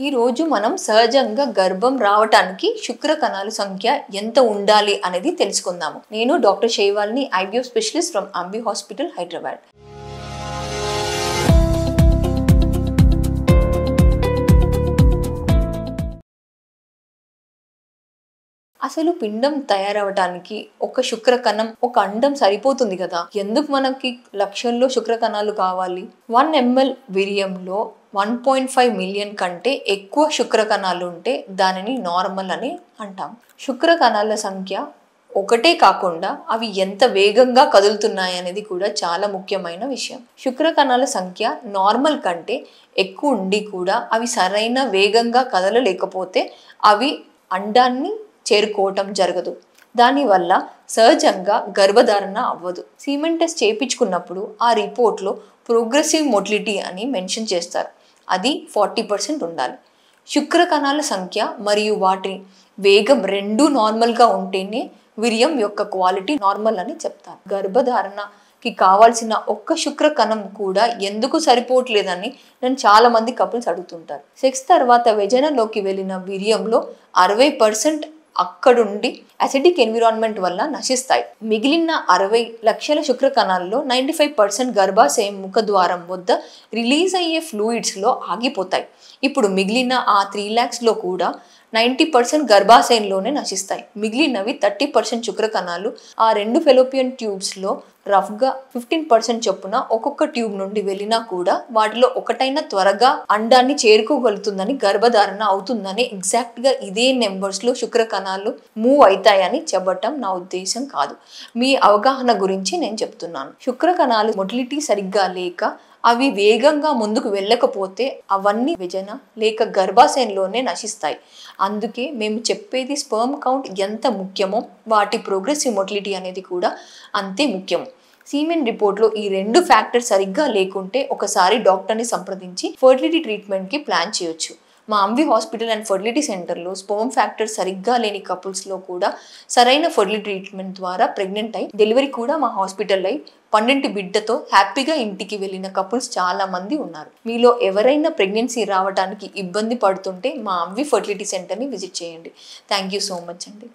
ఈ రోజు మనం సహజంగా గర్భం రావటానికి శుక్ర కణాల సంఖ్య ఎంత ఉండాలి అనేది తెలుసుకుందాము. నేను డాక్టర్ శైవాల్ని, IVF specialist from Ambi hospital, Hyderabad. అసలు పిండం తయారవడానికి ఒక శుక్ర కణం, ఒక అండం సరిపోతుంది కదా. ఎందుకు మనకి లక్షల్లో శుక్ర కణాలు కావాలి? 1 ml వీర్యంలో 1.5 మిలియన్ కంటే ఎక్కువ శుక్ర కణాలు ఉంటే దానిని నార్మల్ అని అంటాం. శుక్ర కణాల సంఖ్య ఒకటే కాకుండా అవి ఎంత వేగంగా కదులుతున్నాయి అనేది కూడా చాలా ముఖ్యమైన విషయం. శుక్ర కణాల సంఖ్య నార్మల్ కంటే ఎక్కువ ఉండి కూడా అవి సరైన వేగంగా కదలలేకపోతే అవి అండాన్ని చేరుకోవటం జరగదు. దానివల్ల సహజంగా గర్భధారణ అవ్వదు. సీమెన్ టెస్ట్ చేయించుకున్నప్పుడు ఆ రిపోర్ట్లో ప్రోగ్రెసివ్ మొటిలిటీ అని మెన్షన్ చేస్తారు. అది 40% ఉండాలి. శుక్ర కణాల సంఖ్య మరియు వాటి వేగం రెండూ నార్మల్గా ఉంటేనే వీర్యం యొక్క క్వాలిటీ నార్మల్ అని చెప్తారు. గర్భధారణకి కావాల్సిన ఒక్క శుక్ర కణం కూడా ఎందుకు సరిపోవట్లేదని నన్ను చాలా మంది కపుల్స్ అడుగుతుంటారు. సెక్స్ తర్వాత వెజనలోకి వెళ్ళిన వీర్యంలో 60% అక్కడుండి అసిడిక్ ఎన్విరాన్మెంట్ వల్ల నశిస్తాయి. మిగిలిన 60 లక్షల శుక్ర కణాల్లో 95% గర్భాశయం ముఖద్వారం వద్ద రిలీజ్ అయ్యే ఫ్లూయిడ్స్లో ఆగిపోతాయి. ఇప్పుడు మిగిలిన ఆ 3 lakhsలో కూడా 90% గర్భాశయంలోనే నశిస్తాయి. మిగిలినవి 30% శుక్ర కణాలు ఆ 2 ఫెలోపియన్ ట్యూబ్స్లో రఫ్గా 15% చొప్పున ఒక్కొక్క ట్యూబ్ నుండి వెళ్ళినా కూడా వాటిలో ఒకటైనా త్వరగా అండాన్ని చేరుకోగలుగుతుందని, గర్భధారణ అవుతుందని, ఎగ్జాక్ట్గా ఇదే నెంబర్స్లో శుక్ర కణాలు మూవ్ అవుతాయని చెప్పటం నా ఉద్దేశం కాదు. మీ అవగాహన గురించి నేను చెప్తున్నాను. శుక్ర కణాలు మొటిలిటీ సరిగ్గా లేక అవి వేగంగా ముందుకు వెళ్ళకపోతే అవన్నీ వెజన లేక గర్భాశయంలోనే నశిస్తాయి. అందుకే మేము చెప్పేది స్పర్మ్ కౌంట్ ఎంత ముఖ్యమో వాటి ప్రోగ్రెసివ్ మొటిలిటీ అనేది కూడా అంతే ముఖ్యం. సీమెన్ రిపోర్ట్లో ఈ 2 ఫ్యాక్టర్స్ సరిగ్గా లేకుంటే ఒకసారి డాక్టర్ని సంప్రదించి ఫర్టిలిటీ ట్రీట్మెంట్కి ప్లాన్ చేయొచ్చు. మా అంబి హాస్పిటల్ అండ్ ఫర్టిలిటీ సెంటర్లో స్పర్మ్ ఫ్యాక్టర్ సరిగ్గా లేని కపుల్స్లో కూడా సరైన ఫర్టిలిటీ ట్రీట్మెంట్ ద్వారా ప్రెగ్నెంట్ అయి డెలివరీ కూడా మా హాస్పిటల్ అయి 12 బిడ్డతో హ్యాపీగా ఇంటికి వెళ్ళిన కపుల్స్ చాలా మంది ఉన్నారు. మీలో ఎవరైనా ప్రెగ్నెన్సీ రావడానికి ఇబ్బంది పడుతుంటే మా అంబి ఫర్టిలిటీ సెంటర్ని విజిట్ చేయండి. థ్యాంక్ యూ సో మచ్ అండి.